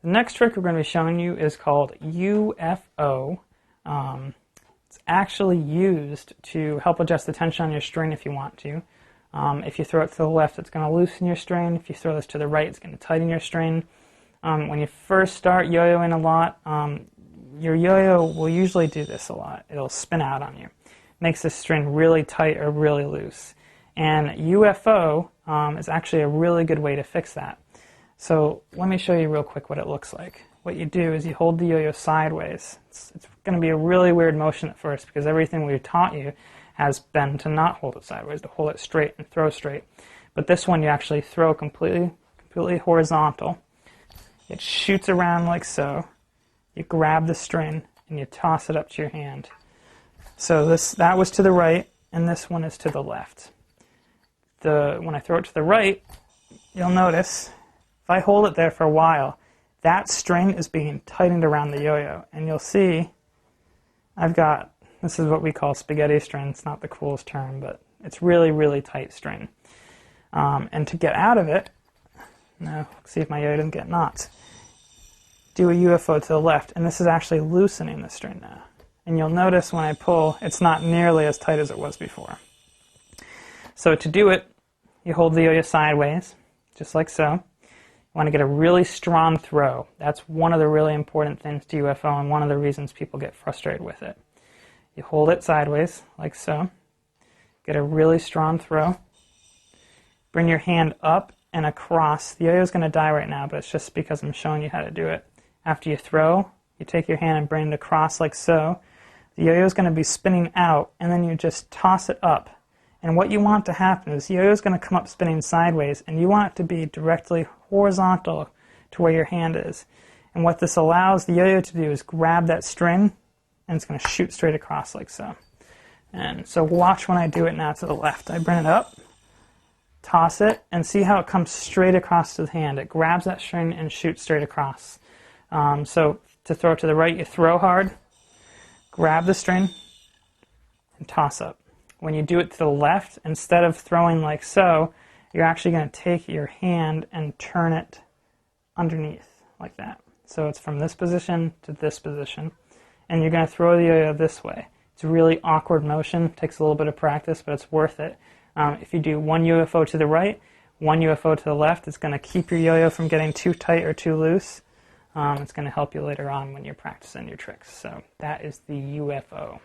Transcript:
The next trick we're going to be showing you is called UFO. It's actually used to help adjust the tension on your string if you want to. If you throw it to the left, it's going to loosen your string. If you throw this to the right, it's going to tighten your string. When you first start yo-yoing a lot, your yo-yo will usually do this a lot. It'll spin out on you. Makes the string really tight or really loose. And UFO is actually a really good way to fix that. So let me show you real quick what it looks like. What you do is you hold the yo-yo sideways. It's going to be a really weird motion at first because everything we've taught you has been to not hold it sideways, to hold it straight and throw straight. But this one you actually throw completely horizontal. It shoots around like so. You grab the string and you toss it up to your hand. So that was to the right and this one is to the left. When I throw it to the right, you'll notice if I hold it there for a while, that string is being tightened around the yo-yo. And you'll see I've got, this is what we call spaghetti string. It's not the coolest term, but it's really, really tight string. And to get out of it, now see if my yo-yo doesn't get knots. Do a UFO to the left, and this is actually loosening the string now. And you'll notice when I pull, it's not nearly as tight as it was before. So to do it, you hold the yo-yo sideways, just like so. You want to get a really strong throw. That's one of the really important things to UFO and one of the reasons people get frustrated with it. You hold it sideways, like so. Get a really strong throw. Bring your hand up and across. The yo-yo is going to die right now, but it's just because I'm showing you how to do it. After you throw, you take your hand and bring it across like so. The yo-yo is going to be spinning out, and then you just toss it up. And what you want to happen is the yo-yo is going to come up spinning sideways, and you want it to be directly horizontal to where your hand is. And what this allows the yo-yo to do is grab that string, and it's going to shoot straight across like so. And so watch when I do it now to the left. I bring it up, toss it, and see how it comes straight across to the hand. It grabs that string and shoots straight across. So to throw it to the right, you throw hard, grab the string, and toss up. When you do it to the left, instead of throwing like so, you're actually going to take your hand and turn it underneath like that. So it's from this position to this position, and you're going to throw the yo-yo this way. It's a really awkward motion, takes a little bit of practice, but it's worth it. If you do one UFO to the right, one UFO to the left, it's going to keep your yo-yo from getting too tight or too loose. It's going to help you later on when you're practicing your tricks. So that is the UFO.